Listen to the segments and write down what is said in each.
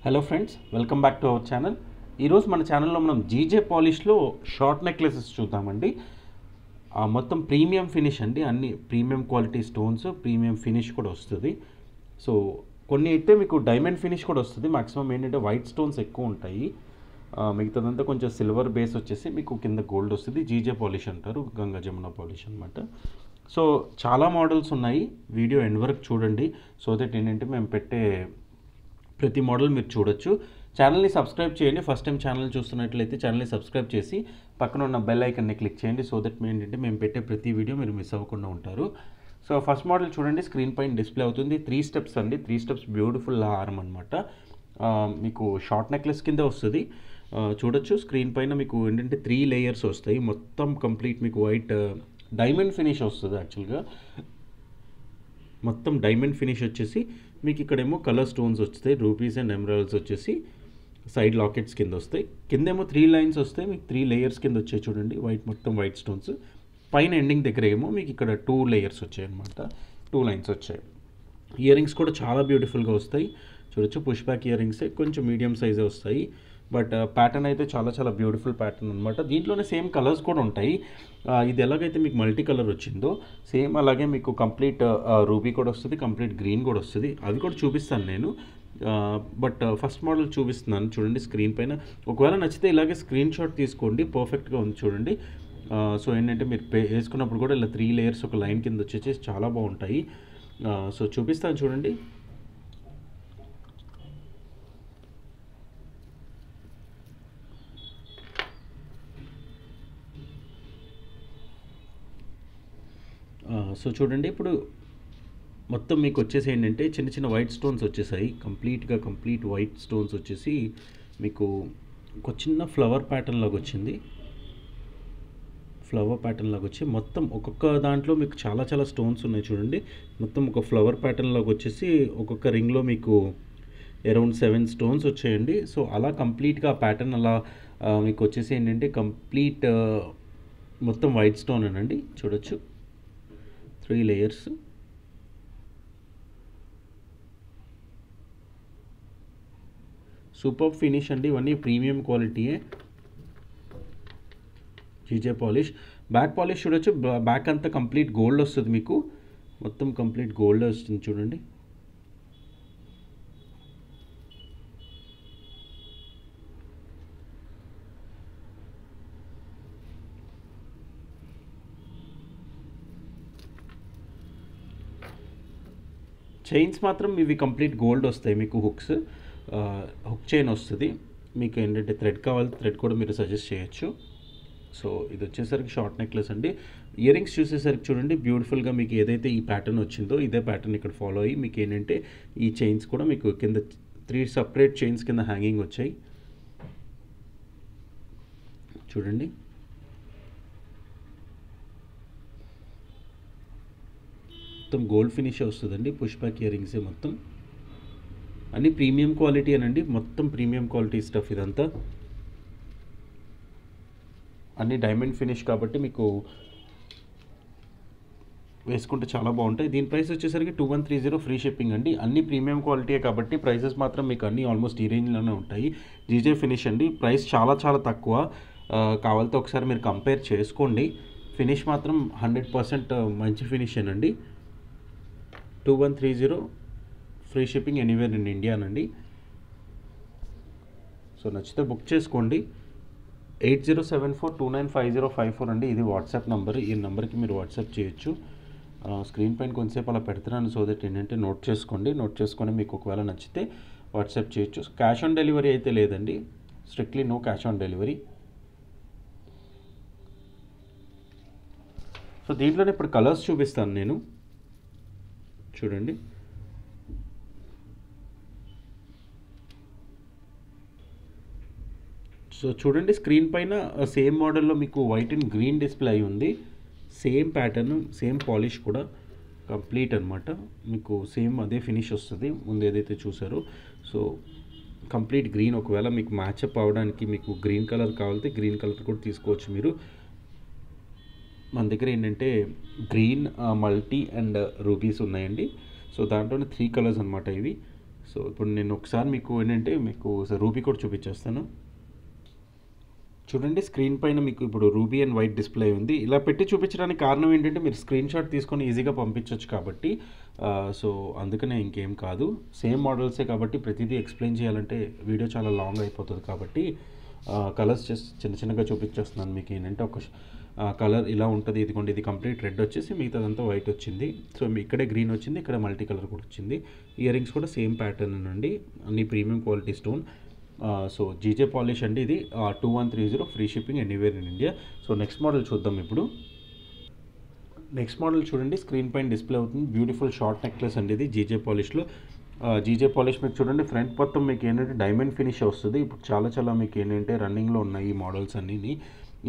Hello friends, welcome back to our channel. ఈరోజు మన ఛానల్లో మనం జీజే పాలిష్లో షార్ట్ నెక్లెసెస్ చూద్దామండి. మొత్తం ప్రీమియం ఫినిష్ అండి, అన్ని premium quality stones, premium finish కూడా వస్తుంది. సో కొన్ని అయితే మీకు డైమండ్ ఫినిష్ కూడా వస్తుంది. మ్యాక్సిమం ఏంటంటే వైట్ స్టోన్స్ ఎక్కువ ఉంటాయి, మిగతాదంతా కొంచెం సిల్వర్ బేస్ వచ్చేసి మీకు కింద గోల్డ్ వస్తుంది. జీజే పాలిష్ అంటారు, గంగా జమున పాలిష్ అనమాట. సో చాలా మోడల్స్ ఉన్నాయి, వీడియో ఎండ్ వరకు చూడండి. సో దట్ ఏంటంటే మేము పెట్టే ప్రతి మోడల్ మీరు చూడొచ్చు. ఛానల్ని సబ్స్క్రైబ్ చేయండి. ఫస్ట్ టైం ఛానల్ చూస్తున్నట్లయితే ఛానల్ని సబ్స్క్రైబ్ చేసి పక్కన ఉన్న బెల్ ఐకన్ని క్లిక్ చేయండి. సో దట్ ఏంటంటే మేము పెట్టే ప్రతి వీడియో మీరు మిస్ అవ్వకుండా ఉంటారు. సో ఫస్ట్ మోడల్ చూడండి, స్క్రీన్ పైన డిస్ప్లే అవుతుంది. 3 స్టెప్స్ అండి, 3 స్టెప్స్ బ్యూటిఫుల్ హారం అనమాట. మీకు షార్ట్ నెక్లెస్ కింద వస్తుంది. చూడొచ్చు స్క్రీన్ పైన మీకు ఏంటంటే 3 లేయర్స్ వస్తాయి. మొత్తం కంప్లీట్ మీకు వైట్ డైమండ్ ఫినిష్ వస్తుంది. యాక్చువల్గా మొత్తం డైమండ్ ఫినిష్ వచ్చేసి మీకు ఇక్కడేమో కలర్ స్టోన్స్ వస్తాయి, రూపీస్ అండ్ ఎమరాల్డ్స్ వచ్చేసి సైడ్ లాకెట్స్ కింద వస్తాయి. కిందేమో 3 లైన్స్ వస్తాయి, మీకు 3 లేయర్స్ కింద వచ్చాయి చూడండి, వైట్ మొత్తం వైట్ స్టోన్స్. పైన ఎండింగ్ దగ్గర ఏమో మీకు ఇక్కడ 2 లేయర్స్ వచ్చాయి అనమాట, 2 లైన్స్ వచ్చాయి. ఇయర్ రింగ్స్ కూడా చాలా బ్యూటిఫుల్గా వస్తాయి. చూడొచ్చు పుష్ బ్యాక్ ఇయర్ రింగ్సే, కొంచెం మీడియం సైజే వస్తాయి. బట్ ప్యాటర్న్ అయితే చాలా చాలా బ్యూటిఫుల్ ప్యాటర్న్ అనమాట. దీంట్లోనే సేమ్ కలర్స్ కూడా ఉంటాయి. ఇది ఎలాగైతే మీకు మల్టీ కలర్ వచ్చిందో సేమ్ అలాగే మీకు కంప్లీట్ రూబీ కూడా వస్తుంది, కంప్లీట్ గ్రీన్ కూడా వస్తుంది. అవి కూడా చూపిస్తాను నేను. బట్ ఫస్ట్ మోడల్ చూపిస్తున్నాను చూడండి స్క్రీన్ పైన. ఒకవేళ నచ్చితే ఇలాగే స్క్రీన్ షాట్ తీసుకోండి, పర్ఫెక్ట్గా ఉంది చూడండి. సో ఏంటంటే మీరు వేసుకున్నప్పుడు కూడా ఇలా 3 లేయర్స్ ఒక లైన్ కింద వచ్చేసి చాలా బాగుంటాయి. సో చూపిస్తాను చూడండి. సో చూడండి, ఇప్పుడు మొత్తం మీకు వచ్చేసి ఏంటంటే చిన్న చిన్న వైట్ స్టోన్స్ వచ్చేసాయి. కంప్లీట్ వైట్ స్టోన్స్ వచ్చేసి మీకు ఒక చిన్న ఫ్లవర్ ప్యాటర్న్ లాగా వచ్చింది. ఫ్లవర్ ప్యాటర్న్ లాగా వచ్చి మొత్తం ఒక్కొక్క దాంట్లో మీకు చాలా చాలా స్టోన్స్ ఉన్నాయి చూడండి. మొత్తం ఒక ఫ్లవర్ ప్యాటర్న్ లాగా వచ్చేసి ఒక్కొక్క రింగ్లో మీకు అరౌండ్ 7 స్టోన్స్ వచ్చాయండి. సో అలా కంప్లీట్గా ప్యాటర్న్ అలా మీకు వచ్చేసి ఏంటంటే కంప్లీట్ మొత్తం వైట్ స్టోన్ అనండి. చూడొచ్చు 3 లేయర్స్. సూపర్ ఫినిష్ అండి, ఇవన్నీ ప్రీమియం క్వాలిటీయే. GJ polish. బ్యాక్ పాలిష్ చూడొచ్చు, బ్యాక్ అంతా కంప్లీట్ గోల్డ్ వస్తుంది మీకు, మొత్తం కంప్లీట్ గోల్డ్ వస్తుంది చూడండి. చైన్స్ మాత్రం ఇవి కంప్లీట్ గోల్డ్ వస్తాయి మీకు. హుక్ చైన్ వస్తుంది మీకు. ఏంటంటే థ్రెడ్ కావాలి, థ్రెడ్ కూడా మీరు సజెస్ట్ చేయొచ్చు. సో ఇది వచ్చేసరికి షార్ట్ నెక్లెస్ అండి. ఇయర్ రింగ్స్ చూసేసరికి చూడండి, బ్యూటిఫుల్గా మీకు ఏదైతే ఈ ప్యాటర్న్ వచ్చిందో ఇదే ప్యాటర్న్ ఇక్కడ ఫాలో అయ్యి మీకు ఏంటంటే ఈ చైన్స్ కూడా మీకు కింద 3 సపరేట్ చైన్స్ కింద హ్యాంగింగ్ వచ్చాయి చూడండి. మొత్తం గోల్డ్ ఫినిష్ వస్తుందండి. పుష్ బ్యాక్ ఇయర్ రింగ్సే మొత్తం అన్ని ప్రీమియం క్వాలిటీ అనండి, మొత్తం ప్రీమియం క్వాలిటీ స్టఫ్ ఇదంతా. అన్ని డైమండ్ ఫినిష్ కాబట్టి మీకు వేసుకుంటే చాలా బాగుంటాయి. దీని ప్రైస్ వచ్చేసరికి 2130 ఫ్రీ షిప్పింగ్ అండి. అన్ని ప్రీమియం క్వాలిటీయే కాబట్టి ప్రైసెస్ మాత్రం మీకు అన్నీ ఆల్మోస్ట్ ఈ రేంజ్లోనే ఉంటాయి. జీజే ఫినిష్ అండి, ప్రైస్ చాలా చాలా తక్కువ. కావాలంటే ఒకసారి మీరు కంపేర్ చేసుకోండి. ఫినిష్ మాత్రం 100% మంచి ఫినిష్ ఏనండి. 2130 free shipping anywhere in India అండి. సో నచ్చితే బుక్ చేసుకోండి. 8074295054 అండి, ఇది వాట్సాప్ నెంబర్. ఈ నెంబర్కి మీరు వాట్సాప్ చేయొచ్చు. స్క్రీన్ పైన కొంతసేపు అలా పెడుతున్నాను, సో దట్ ఏంటంటే నోట్ చేసుకొని మీకు ఒకవేళ నచ్చితే వాట్సాప్ చేయొచ్చు. క్యాష్ ఆన్ డెలివరీ అయితే లేదండి, strictly no cash on delivery. So దీంట్లోనే ఇప్పుడు కలర్స్ చూపిస్తాను నేను చూడండి. సో చూడండి స్క్రీన్ పైన సేమ్ మోడల్లో మీకు వైట్ అండ్ గ్రీన్ డిస్ప్లే అయి ఉంది. సేమ్ ప్యాటర్న్, సేమ్ పాలిష్ కూడా కంప్లీట్ అనమాట. మీకు సేమ్ అదే ఫినిష్ వస్తుంది ముందు ఏదైతే చూసారో. సో కంప్లీట్ గ్రీన్, ఒకవేళ మీకు మ్యాచ్అప్ అవ్వడానికి మీకు గ్రీన్ కలర్ కావాలంటే గ్రీన్ కలర్ కూడా తీసుకోవచ్చు మీరు. మన దగ్గర ఏంటంటే గ్రీన్, మల్టీ అండ్ రూబీస్ ఉన్నాయండి. సో దాంట్లోనే 3 కలర్స్ అనమాట ఇవి. సో ఇప్పుడు నేను ఒకసారి మీకు ఏంటంటే మీకు రూబీ కూడా చూపించేస్తాను. చూడండి స్క్రీన్ పైన మీకు ఇప్పుడు రూబీ అండ్ వైట్ డిస్ప్లే ఉంది. ఇలా పెట్టి చూపించడానికి కారణం ఏంటంటే మీరు స్క్రీన్ షాట్ తీసుకొని ఈజీగా పంపించవచ్చు కాబట్టి. సో అందుకనే ఇంకేం కాదు. సేమ్ మోడల్సే కాబట్టి ప్రతిదీ ఎక్స్ప్లెయిన్ చేయాలంటే వీడియో చాలా లాంగ్ అయిపోతుంది కాబట్టి కలర్స్ జస్ట్ చిన్న చిన్నగా చూపించేస్తున్నాను మీకు. ఏంటంటే ఒక కలర్ ఇలా ఉంటుంది, ఇదిగోండి ఇది కంప్లీట్ రెడ్ వచ్చేసి మిగతాదంతా వైట్ వచ్చింది. సో మీ ఇక్కడే గ్రీన్ వచ్చింది, ఇక్కడ మల్టీ కలర్ కూడా వచ్చింది. ఇయర్ రింగ్స్ కూడా సేమ్ ప్యాటర్న్ అండి, అన్ని premium quality stone. So GJ polish అండి ఇది. 2130 free shipping anywhere in India. So next model చూద్దాం ఇప్పుడు. నెక్స్ట్ మోడల్ చూడండి స్క్రీన్ పైన డిస్ప్లే అవుతుంది. బ్యూటిఫుల్ షార్ట్ నెక్లెస్ అండి ఇది జీజే పాలిష్లో. జీజే పాలిష్ మీకు చూడండి ఫ్రంట్ మొత్తం మీకు ఏంటంటే డైమండ్ ఫినిష్ వస్తుంది. ఇప్పుడు చాలా మీకు ఏంటంటే రన్నింగ్లో ఉన్నాయి ఈ మోడల్స్ అన్నీ,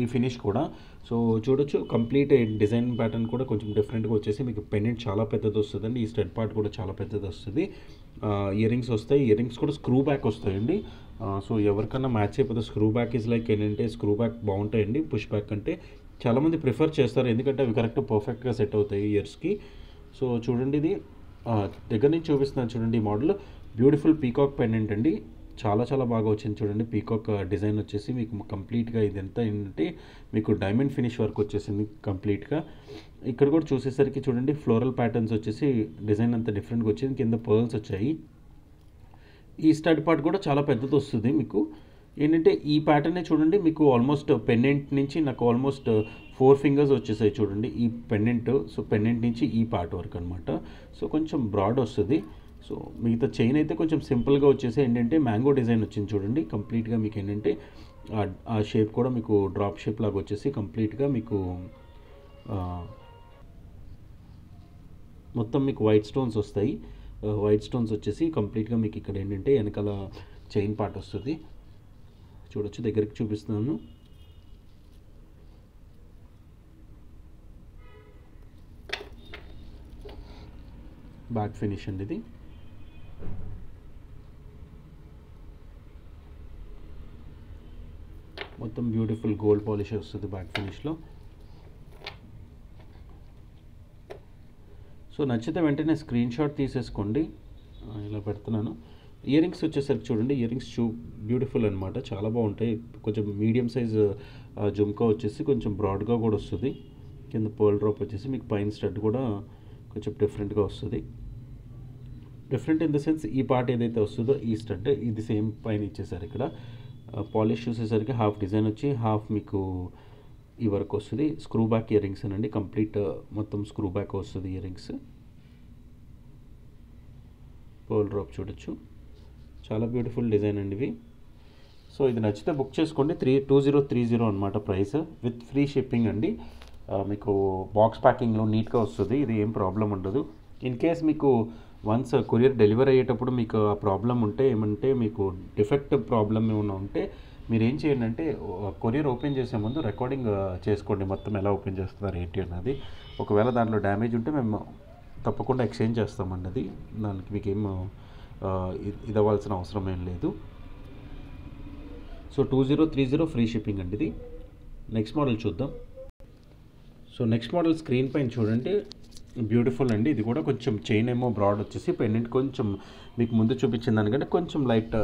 ఈ ఫినిష్ కూడా. సో చూడొచ్చు కంప్లీట్ డిజైన్ ప్యాటర్న్ కూడా కొంచెం డిఫరెంట్గా వచ్చేసి మీకు పెండెంట్ చాలా పెద్దది వస్తుందండి. ఈ స్టడ్ పార్ట్ కూడా చాలా పెద్దది వస్తుంది. ఇయర్ రింగ్స్ వస్తాయి, ఇయర్ రింగ్స్ కూడా స్క్రూ బ్యాక్ వస్తాయండి. సో ఎవరికన్నా మ్యాచ్ అయిపోతే స్క్రూ బ్యాక్ ఈజ్ లైక్ ఏంటంటే స్క్రూ బ్యాక్ బాగుంటాయండి పుష్ బ్యాక్ కంటే. చాలామంది ప్రిఫర్ చేస్తారు ఎందుకంటే అవి కరెక్ట్ పర్ఫెక్ట్గా సెట్ అవుతాయి ఇయర్స్కి. సో చూడండి ఇది దగ్గర నుంచి చూపిస్తున్నాను చూడండి. ఈ మోడల్ బ్యూటిఫుల్ పీకాక్ పెండెంట్ అండి, చాలా బాగా వచ్చింది చూడండి. పీకాక్ డిజైన్ వచ్చేసి మీకు కంప్లీట్గా ఇదంతా ఏంటంటే మీకు డైమండ్ ఫినిష్ వర్క్ వచ్చేసింది కంప్లీట్గా. ఇక్కడ కూడా చూసేసరికి చూడండి ఫ్లోరల్ ప్యాటర్న్స్ వచ్చేసి డిజైన్ అంతా డిఫరెంట్గా వచ్చింది, కింద పర్ల్స్ వచ్చాయి. ఈ స్టడ్ పార్ట్ కూడా చాలా పెద్దది వస్తుంది మీకు. ఏంటంటే ఈ ప్యాటర్నే చూడండి మీకు ఆల్మోస్ట్ పెండెంట్ నుంచి నాకు ఆల్మోస్ట్ 4 ఫింగర్స్ వచ్చేసాయి చూడండి ఈ పెండెంట్. సో పెండెంట్ నుంచి ఈ పార్ట్ వరకు అనమాట. సో కొంచెం బ్రాడ్ వస్తుంది. సో మిగతా చైన్ అయితే కొంచెం సింపుల్గా వచ్చేసి ఏంటంటే మ్యాంగో డిజైన్ వచ్చింది చూడండి కంప్లీట్గా. మీకు ఏంటంటే ఆ షేప్ కూడా మీకు డ్రాప్ షేప్ లాగా వచ్చేసి కంప్లీట్గా మీకు మొత్తం మీకు వైట్ స్టోన్స్ వస్తాయి. వైట్ స్టోన్స్ వచ్చేసి కంప్లీట్గా మీకు ఇక్కడ ఏంటంటే వెనకాల చైన్ పార్ట్ వస్తుంది. చూడొచ్చు దగ్గరికి చూపిస్తున్నాను. బ్యాక్ ఫినిష్ అండి ఇది. మొత్తం బ్యూటిఫుల్ గోల్డ్ పాలిష్ వస్తుంది బ్యాక్ ఫినిష్లో. సో నచ్చితే వెంటనే స్క్రీన్ షాట్ తీసేసుకోండి. ఇలా పెడుతున్నాను. ఇయర్ రింగ్స్ వచ్చేసరికి చూడండి, ఇయర్ రింగ్స్ బ్యూటిఫుల్ అనమాట, చాలా బాగుంటాయి. కొంచెం మీడియం సైజ్ జుమ్కా వచ్చేసి కొంచెం బ్రాడ్గా కూడా వస్తుంది. కింద పర్ల్ డ్రాప్ వచ్చేసి మీకు పైన స్టడ్ కూడా కొంచెం డిఫరెంట్గా వస్తుంది. డిఫరెంట్ ఇన్ ద సెన్స్ ఈ పార్ట్ ఏదైతే వస్తుందో ఈ స్టడ్ ఇది సేమ్ పైన ఇచ్చేసారు. ఇక్కడ పాలిష్ చూసేసరికి హాఫ్ డిజైన్ వచ్చి హాఫ్ మీకు ఈ వరకు వస్తుంది. స్క్రూ బ్యాక్ ఇయర్ రింగ్స్ అండి, కంప్లీట్ మొత్తం స్క్రూ బ్యాక్ వస్తుంది ఇయర్ రింగ్స్. పర్ల్ డ్రాప్ చూడొచ్చు, చాలా బ్యూటిఫుల్ డిజైన్ అండి ఇవి. సో ఇది నచ్చితే బుక్ చేసుకోండి. 2030 అనమాట ప్రైస్, విత్ ఫ్రీ షిప్పింగ్ అండి. మీకు బాక్స్ ప్యాకింగ్లో నీట్గా వస్తుంది, ఇది ఏం ప్రాబ్లం ఉండదు. ఇన్ కేస్ మీకు వన్స్ కొరియర్ డెలివరీ అయ్యేటప్పుడు మీకు ఆ ప్రాబ్లం ఉంటే ఏమంటే మీకు డిఫెక్ట్ ప్రాబ్లం ఏమైనా ఉంటే మీరు ఏం చేయండి అంటే కొరియర్ ఓపెన్ చేసే ముందు రికార్డింగ్ చేసుకోండి మొత్తం ఎలా ఓపెన్ చేస్తున్నారు ఏంటి అన్నది. ఒకవేళ దాంట్లో డ్యామేజ్ ఉంటే మేము తప్పకుండా ఎక్స్చేంజ్ చేస్తామండి. అది దానికి మీకేం ఇది అవ్వాల్సిన అవసరం ఏం లేదు. సో 2030 ఫ్రీ షిప్పింగ్ అండి ఇది. నెక్స్ట్ మోడల్ చూద్దాం. సో నెక్స్ట్ మోడల్ స్క్రీన్ పైన చూడండి, బ్యూటిఫుల్ అండి. ఇది కూడా కొంచెం చైన్ ఏమో బ్రాడ్ వచ్చేసి పెండెంట్ కొంచెం మీకు ముందు చూపించిన దానికంటే కొంచెం లైట్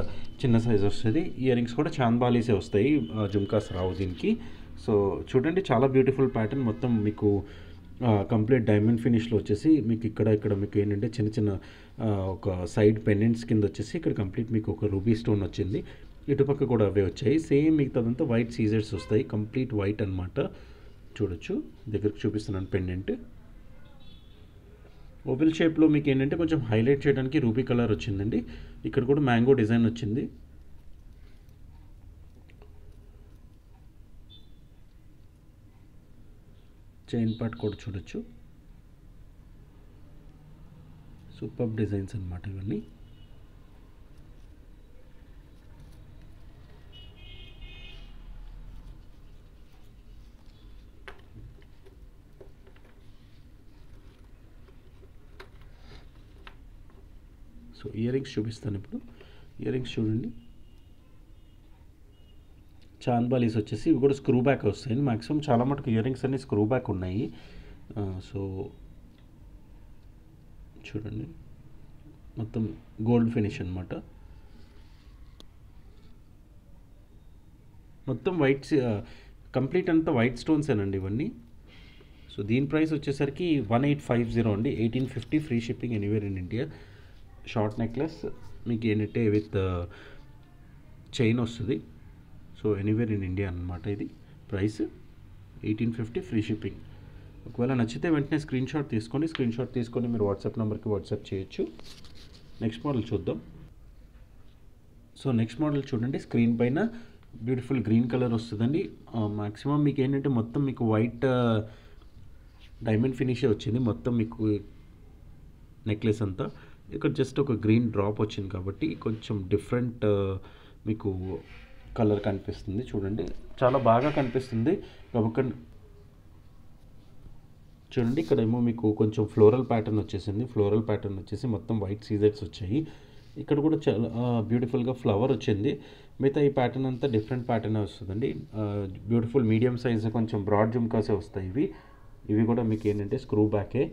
చిన్న సైజ్ వస్తుంది. ఇయర్ రింగ్స్ కూడా చాంద్బాలీసే వస్తాయి, జుమ్కాస్ రావు దీనికి. సో చూడండి చాలా బ్యూటిఫుల్ ప్యాటర్న్, మొత్తం మీకు కంప్లీట్ డైమండ్ ఫినిష్లో వచ్చేసి మీకు ఇక్కడ మీకు ఏంటంటే చిన్న ఒక సైడ్ పెండెంట్స్ కింద వచ్చేసి ఇక్కడ కంప్లీట్ మీకు ఒక రూబీ స్టోన్ వచ్చింది. ఇటుపక్క కూడా అవే వచ్చాయి. సేమ్ మిగతాదంతా వైట్ సీజర్స్ వస్తాయి, కంప్లీట్ వైట్ అనమాట. చూడొచ్చు దగ్గరికి చూపిస్తున్నాను. పెండెంట్ ఓవెల్ షేప్లో మీకు ఏంటంటే కొంచెం హైలైట్ చేయడానికి రూబీ కలర్ వచ్చిందండి. ఇక్కడ కూడా మ్యాంగో డిజైన్ వచ్చింది. చైన్ పార్ట్ కూడా చూడొచ్చు, సూపర్ డిజైన్స్ అన్నమాట ఇవన్నీ. సో ఇయర్ రింగ్స్ చూపిస్తాను ఇప్పుడు. ఇయర్ రింగ్స్ చూడండి, చాంద్బాలీస్ వచ్చేసి ఇవి కూడా స్క్రూ బ్యాక్ వస్తాయి. మ్యాక్సిమం చాలా మటుకు ఇయర్ రింగ్స్ అన్ని స్క్రూ బ్యాక్ ఉన్నాయి. సో చూడండి మొత్తం గోల్డ్ ఫినిష్ అనమాట. మొత్తం కంప్లీట్ అంతా వైట్ స్టోన్సేనండి ఇవన్నీ. సో దీని ప్రైస్ వచ్చేసరికి 1850 అండి. 1850 free shipping anywhere in India. Short necklace మీకు ఏంటంటే విత్ చైన్ వస్తుంది. సో ఎనీవేర్ ఇన్ ఇండియా అనమాట. ఇది ప్రైస్ 1850 ఫ్రీ షిప్పింగ్. ఒకవేళ నచ్చితే వెంటనే స్క్రీన్ షాట్ తీసుకొని మీరు వాట్సాప్ నెంబర్కి వాట్సాప్ చేయొచ్చు. నెక్స్ట్ మోడల్ చూద్దాం. సో నెక్స్ట్ మోడల్ చూడండి, స్క్రీన్ పైన బ్యూటిఫుల్ గ్రీన్ కలర్ వస్తుందండి. మ్యాక్సిమం మీకు ఏంటంటే మొత్తం మీకు వైట్ డైమండ్ ఫినిషే వచ్చింది మొత్తం మీకు నెక్లెస్ అంతా. ఇక్కడ జస్ట్ ఒక గ్రీన్ డ్రాప్ వచ్చింది కాబట్టి కొంచెం డిఫరెంట్ మీకు కలర్ కనిపిస్తుంది. చూడండి చాలా బాగా కనిపిస్తుంది. చూడండి ఇక్కడ ఏమో మీకు కొంచెం ఫ్లోరల్ ప్యాటర్న్ వచ్చేసింది. ఫ్లోరల్ ప్యాటర్న్ వచ్చేసి మొత్తం వైట్ సీజెట్స్ వచ్చాయి. ఇక్కడ కూడా చాలా బ్యూటిఫుల్గా ఫ్లవర్ వచ్చింది. మిగతా ఈ ప్యాటర్న్ అంతా డిఫరెంట్ ప్యాటర్నే వస్తుందండి. బ్యూటిఫుల్ మీడియం సైజ్ కొంచెం బ్రాడ్ జుమ్కాసే వస్తాయి. ఇవి కూడా మీకు ఏంటంటే స్క్రూ బ్యాకే.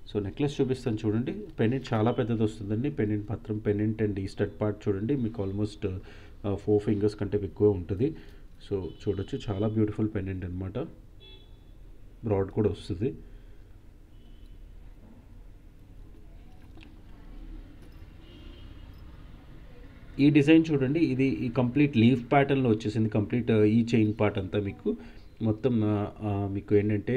సో నెక్లెస్ చూపిస్తాను చూడండి. పెండెంట్ చాలా పెద్దది వస్తుందండి. పెండెంట్ మాత్రం పెండెంట్ అండ్ ఈ స్టడ్ పార్ట్ చూడండి మీకు ఆల్మోస్ట్ 4 ఫింగర్స్ కంటే ఎక్కువ ఉంటుంది. సో చూడొచ్చు చాలా బ్యూటిఫుల్ పెండెంట్ అనమాట. బ్రాడ్ కూడా వస్తుంది. ఈ డిజైన్ చూడండి, ఇది ఈ కంప్లీట్ లీఫ్ ప్యాటర్న్లో వచ్చేసింది. కంప్లీట్ ఈ చైన్ పార్ట్ అంతా మీకు మొత్తం మీకు ఏంటంటే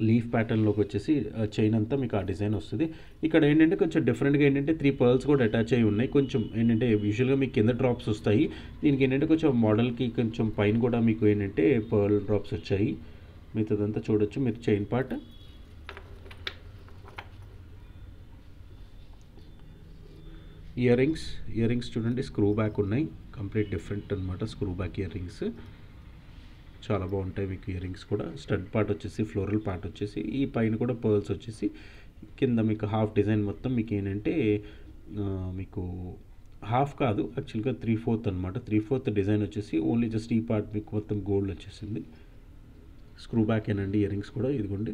లీఫ్ ప్యాటర్న్లోకి వచ్చేసి చైన్ అంతా మీకు ఆ డిజైన్ వస్తుంది. ఇక్కడ ఏంటంటే కొంచెం డిఫరెంట్గా ఏంటంటే 3 పర్ల్స్ కూడా అటాచ్ అయ్యి ఉన్నాయి. కొంచెం ఏంటంటే యూజువల్గా మీకు కింద డ్రాప్స్ వస్తాయి. దీనికి ఏంటంటే కొంచెం మోడల్కి కొంచెం పైన కూడా మీకు ఏంటంటే పర్ల్ డ్రాప్స్ వచ్చాయి. మిగతాదంతా చూడొచ్చు మీరు చైన్ పార్ట్. ఇయర్ రింగ్స్ చూడండి స్క్రూ బ్యాక్ ఉన్నాయి. కంప్లీట్ డిఫరెంట్ అనమాట స్క్రూ బ్యాక్ ఇయర్ రింగ్స్. చాలా బాగుంటాయి మీకు ఇయర్ రింగ్స్ కూడా. స్టడ్ పార్ట్ వచ్చేసి ఫ్లోరల్ పార్ట్ వచ్చేసి ఈ పైన కూడా పర్ల్స్ వచ్చేసి కింద మీకు హాఫ్ డిజైన్ మొత్తం మీకు ఏంటంటే మీకు హాఫ్ కాదు యాక్చువల్గా 3/4 అనమాట. 3/4 డిజైన్ వచ్చేసి ఓన్లీ జస్ట్ ఈ పార్ట్ మీకు మొత్తం గోల్డ్ వచ్చేసింది. స్క్రూ బ్యాక్ ఏనండి ఇయర్ రింగ్స్ కూడా ఇదిగోండి.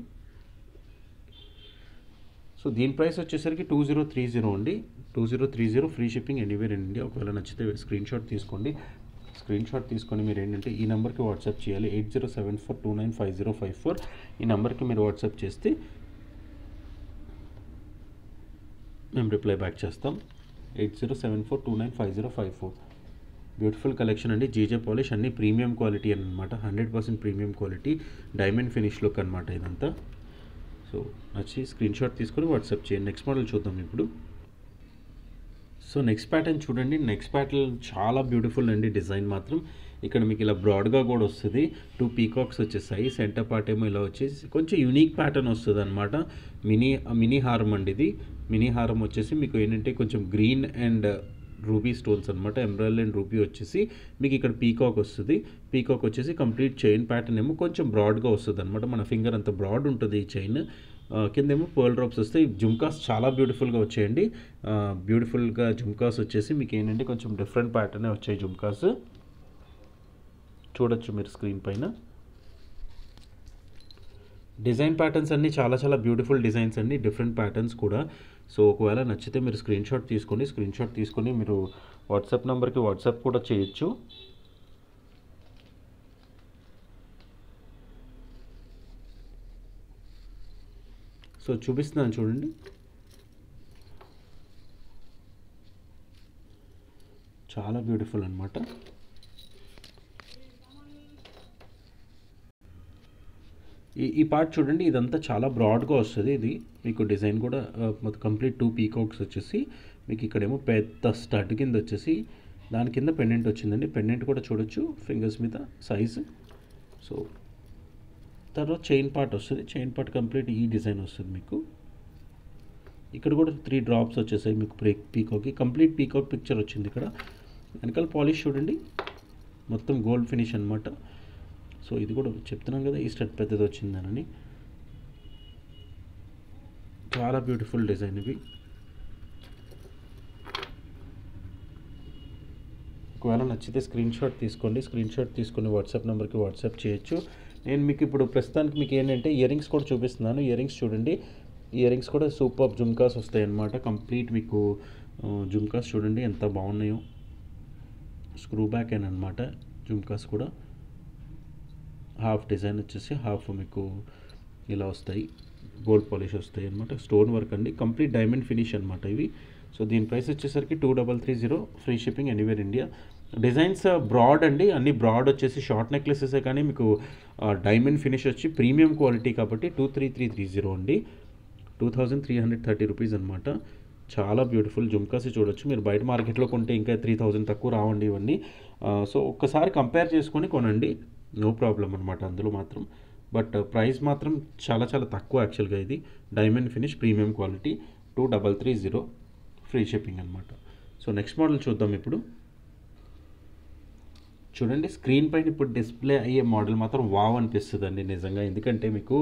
సో దీని ప్రైస్ వచ్చేసరికి 2030 అండి. 2030 free shipping anywhere in India. ఒకవేళ నచ్చితే స్క్రీన్ షాట్ తీసుకోండి. స్క్రీన్ షాట్ తీసుకొని మీరు ఏంటంటే ఈ నెంబర్కి వాట్సాప్ చేయాలి. 8074295054. ఈ నెంబర్కి మీరు వాట్సాప్ చేస్తే మేము రిప్లై బ్యాక్ చేస్తాం. 8074295054. బ్యూటిఫుల్ కలెక్షన్ అండి. జీజే పాలిష్ అన్ని ప్రీమియం క్వాలిటీ అనమాట. 100% premium quality diamond finish look అనమాట ఇదంతా. సో నచ్చి స్క్రీన్ షాట్ తీసుకొని వాట్సాప్ చేయండి. నెక్స్ట్ మోడల్ చూద్దాం ఇప్పుడు. సో నెక్స్ట్ ప్యాటర్న్ చూడండి. నెక్స్ట్ ప్యాటర్న్ చాలా బ్యూటిఫుల్ అండి. డిజైన్ మాత్రం ఇక్కడ మీకు ఇలా బ్రాడ్గా కూడా వస్తుంది. 2 పీకాక్స్ వచ్చేసాయి. సెంటర్ పార్ట్ ఏమో ఇలా వచ్చేసి కొంచెం యూనిక్ ప్యాటర్న్ వస్తుంది అనమాట. మినీ హారం అండి ఇది. మినీ హారం వచ్చేసి మీకు ఏంటంటే కొంచెం గ్రీన్ అండ్ రూబీ స్టోన్స్ అనమాట. ఎమరాల్డ్ అండ్ రూబీ వచ్చేసి మీకు ఇక్కడ పీకాక్ వస్తుంది. పీకాక్ వచ్చేసి కంప్లీట్ చైన్ ప్యాటర్న్ ఏమో కొంచెం బ్రాడ్గా వస్తుంది అనమాట. మన ఫింగర్ అంత బ్రాడ్ ఉంటుంది ఈ చైన్. కిందేమో పర్ల్ డ్రాప్స్ వస్తాయి. జుమ్కాస్ చాలా బ్యూటిఫుల్గా వచ్చాయండి. బ్యూటిఫుల్గా జుమ్కాస్ వచ్చేసి మీకు ఏంటంటే కొంచెం డిఫరెంట్ ప్యాటర్నే వచ్చాయి జుమ్కాస్. చూడొచ్చు మీరు స్క్రీన్ పైన. డిజైన్ ప్యాటర్న్స్ అన్నీ చాలా చాలా బ్యూటిఫుల్ డిజైన్స్ అండి. డిఫరెంట్ ప్యాటర్న్స్ కూడా. సో ఒకవేళ నచ్చితే మీరు స్క్రీన్ షాట్ తీసుకొని మీరు వాట్సాప్ నెంబర్కి వాట్సాప్ కూడా చేయొచ్చు. సో చూపిస్తున్నాను చూడండి. చాలా బ్యూటిఫుల్ అనమాట. ఈ పార్ట్ చూడండి, ఇదంతా చాలా బ్రాడ్గా వస్తుంది. ఇది మీకు డిజైన్ కూడా మొత్తం కంప్లీట్ 2 పీకాక్స్ వచ్చేసి మీకు ఇక్కడేమో పెద్ద స్టడ్ కింద వచ్చేసి దాని కింద పెండెంట్ వచ్చిందండి. పెండెంట్ కూడా చూడొచ్చు ఫింగర్స్ మీద సైజ్. సో తర్వాత చైన్ పార్ట్ వస్తుంది. చైన్ పార్ట్ కంప్లీట్ ఈ డిజైన్ వస్తుంది మీకు. ఇక్కడ కూడా 3 డ్రాప్స్ వచ్చేసాయి మీకు పీకాక్కి. కంప్లీట్ పీకాక్ పిక్చర్ వచ్చింది ఇక్కడ. వెనకాల పాలిష్ చూడండి మొత్తం గోల్డ్ ఫినిష్ అనమాట. సో ఇది కూడా చెప్తున్నాం కదా ఈ స్టడ్ పెద్దది వచ్చిందనని. చాలా బ్యూటిఫుల్ డిజైన్ ఇవి. ఒకవేళ నచ్చితే స్క్రీన్ షాట్ తీసుకొని వాట్సాప్ నెంబర్కి వాట్సాప్ చేయొచ్చు. నేను మీకు ఇప్పుడు ప్రస్తుతానికి మీకు ఏంటంటే ఇయర్ రింగ్స్ కూడా చూపిస్తున్నాను. ఇయర్ రింగ్స్ చూడండి. ఇయర్ రింగ్స్ కూడా సూపర్ జుమ్కాస్ వస్తాయి అన్నమాట. కంప్లీట్ మీకు జుమ్కాస్ చూడండి ఎంత బాగున్నాయో. స్క్రూ బ్యాక్ అనమాట జుమ్కాస్ కూడా. హాఫ్ డిజైన్ వచ్చేసి హాఫ్ మీకు ఇలా వస్తాయి, గోల్డ్ పాలిష్ వస్తాయి అనమాట. స్టోన్ వర్క్ అండి, కంప్లీట్ డైమండ్ ఫినిష్ అనమాట ఇవి. సో దీని ప్రైస్ వచ్చేసరికి 2330, free shipping anywhere India. Designs broad అండి, అన్ని బ్రాడ్ వచ్చేసి షార్ట్ నెక్లెసెసే కానీ మీకు డైమండ్ ఫినిష్ వచ్చి ప్రీమియం క్వాలిటీ కాబట్టి 23330 అండి, 2330 రూపీస్ అనమాట. చాలా బ్యూటిఫుల్ జుమ్కాస్ చూడొచ్చు. మీరు బయట మార్కెట్లో కొంటే ఇంకా 3000 తక్కువ రావండి ఇవన్నీ. సో ఒక్కసారి కంపేర్ చేసుకొని కొనండి, నో ప్రాబ్లం అనమాట అందులో మాత్రం. బట్ ప్రైస్ మాత్రం చాలా చాలా తక్కువ యాక్చువల్గా. ఇది diamond finish premium quality 2330, free shipping అనమాట. సో నెక్స్ట్ మోడల్ చూద్దాం ఇప్పుడు. చూడండి స్క్రీన్ పైన ఇప్పుడు డిస్ప్లే అయ్యే మోడల్ మాత్రం వావ్ అనిపిస్తుంది అండి నిజంగా. ఎందుకంటే మీకు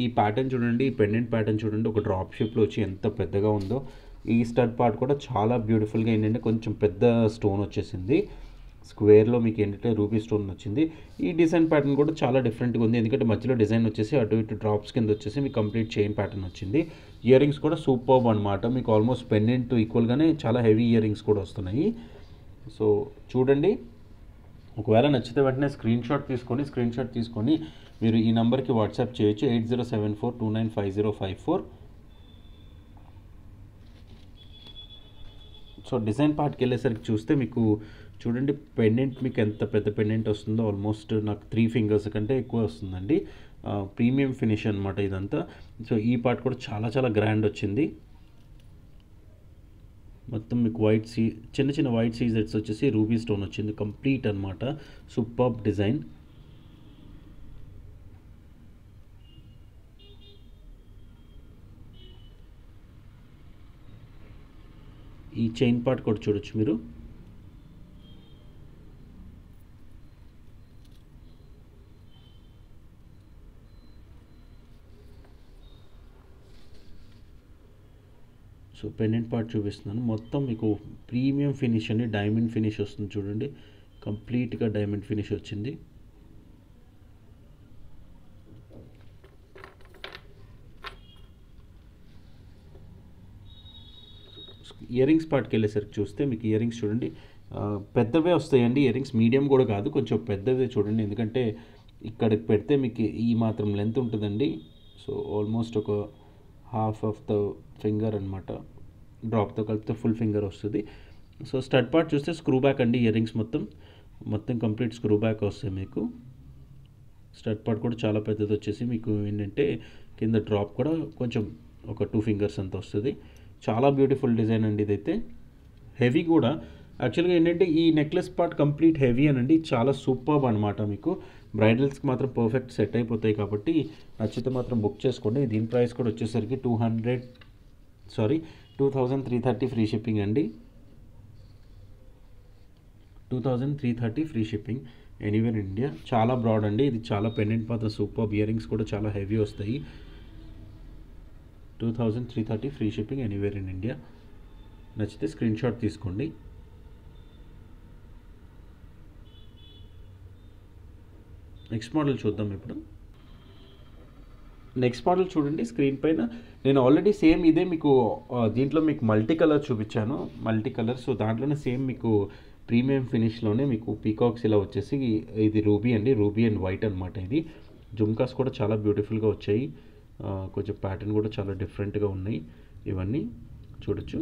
ఈ ప్యాటర్న్ చూడండి, ఈ పెండెంట్ ప్యాటర్న్ చూడండి, ఒక డ్రాప్ షేప్లో వచ్చి ఎంత పెద్దగా ఉందో. ఈ స్టడ్ పార్ట్ కూడా చాలా బ్యూటిఫుల్గా ఏంటంటే కొంచెం పెద్ద స్టోన్ వచ్చేసింది. స్క్వేర్లో మీకు ఏంటంటే రూబీ స్టోన్ వచ్చింది. ఈ డిజైన్ ప్యాటర్న్ కూడా చాలా డిఫరెంట్గా ఉంది, ఎందుకంటే మధ్యలో డిజైన్ వచ్చేసి అటు ఇటు డ్రాప్స్ కింద వచ్చేసి మీకు కంప్లీట్ చైన్ ప్యాటర్న్ వచ్చింది. ఇయర్ రింగ్స్ కూడా సూపర్బ్ అనమాట, మీకు ఆల్మోస్ట్ పెండెంట్ ఈక్వల్గానే చాలా హెవీ ఇయర్ రింగ్స్ కూడా వస్తున్నాయి. సో చూడండి, ఒకవేళ నచ్చితే వెంటనే స్క్రీన్ షాట్ తీసుకొని మీరు ఈ నెంబర్కి వాట్సాప్ చేయొచ్చు, 8074295054. సో డిజైన్ పార్ట్కి వెళ్ళేసరికి చూస్తే మీకు చూడండి పెండెంట్ మీకు ఎంత పెద్ద పెండెంట్ వస్తుందో, ఆల్మోస్ట్ నాకు 3 ఫింగర్స్ కంటే ఎక్కువ వస్తుందండి. ప్రీమియం ఫినిష్ అనమాట ఇదంతా. సో ఈ పార్ట్ కూడా చాలా చాలా గ్రాండ్ వచ్చింది. మొత్తం మీకు చిన్న చిన్న వైట్ సీజెట్స్ వచ్చేసి రూబీ స్టోన్ వచ్చింది కంప్లీట్ అనమాట. Superb design. ఈ చైన్ పార్ట్ కూడా చూడొచ్చు మీరు. సో పెండెంట్ పార్ట్ చూపిస్తున్నాను. మొత్తం మీకు ప్రీమియం ఫినిష్ అండి, డైమండ్ ఫినిష్ వస్తుంది చూడండి, కంప్లీట్గా డైమండ్ ఫినిష్ వచ్చింది. ఇయర్ రింగ్స్ పార్ట్కి వెళ్ళేసరికి చూస్తే మీకు ఇయర్ రింగ్స్ చూడండి పెద్దవే వస్తాయండి. ఇయర్ రింగ్స్ మీడియం కూడా కాదు, కొంచెం పెద్దవే చూడండి, ఎందుకంటే ఇక్కడికి పెడితే మీకు ఈ మాత్రం లెంత్ ఉంటుందండి. సో ఆల్మోస్ట్ ఒక హాఫ్ ఆఫ్ ద ఫింగర్ అనమాట, డ్రాప్తో కలిపితే ఫుల్ ఫింగర్ వస్తుంది. సో స్టడ్ పార్ట్ చూస్తే స్క్రూ బ్యాక్ అండి, ఇయర్ రింగ్స్ మొత్తం కంప్లీట్ స్క్రూ బ్యాక్ వస్తాయి మీకు. స్టడ్ పార్ట్ కూడా చాలా పెద్దది వచ్చేసి మీకు ఏంటంటే కింద డ్రాప్ కూడా కొంచెం ఒక 2 ఫింగర్స్ అంత వస్తుంది. చాలా బ్యూటిఫుల్ డిజైన్ అండి ఇదైతే. హెవీ కూడా యాక్చువల్గా ఏంటంటే ఈ నెక్లెస్ పార్ట్ కంప్లీట్ హెవీ అనండి, చాలా సూపర్బ్ అనమాట. మీకు బ్రైడల్స్కి మాత్రం పర్ఫెక్ట్ సెట్ అయిపోతాయి కాబట్టి నచ్చితే మాత్రం బుక్ చేసుకోండి. దీని ప్రైస్ కూడా వచ్చేసరికి 2330 ఫ్రీ షిప్పింగ్ అండి, 2330 ఫ్రీ షిప్పింగ్ ఎనీవేర్ ఇండియా. చాలా బ్రాడ్ అండి ఇది, చాలా పెండెంట్ మాత్రం సూపర్బ్. ఇయర్ రింగ్స్ కూడా చాలా హెవీ వస్తాయి. 2330 free shipping anywhere in India. నచ్చితే స్క్రీన్ షాట్ తీసుకోండి. నెక్స్ట్ మోడల్ చూద్దాం ఇప్పుడు. నెక్స్ట్ మోడల్ చూడండి స్క్రీన్ పైన. నేను ఆల్రెడీ సేమ్ ఇదే మీకు దీంట్లో మీకు మల్టీ కలర్ చూపించాను, మల్టీ కలర్. సో దాంట్లోనే సేమ్ మీకు ప్రీమియం ఫినిష్లోనే మీకు పీకాక్స్ ఇలా వచ్చేసి, ఇది రూబీ అండి, రూబీ అండ్ వైట్ అనమాట. ఇది జుమ్కాస్ కూడా చాలా బ్యూటిఫుల్గా వచ్చాయి, కొంచెం ప్యాటర్న్ కూడా చాలా డిఫరెంట్గా ఉన్నాయి. ఇవన్నీ చూడొచ్చు.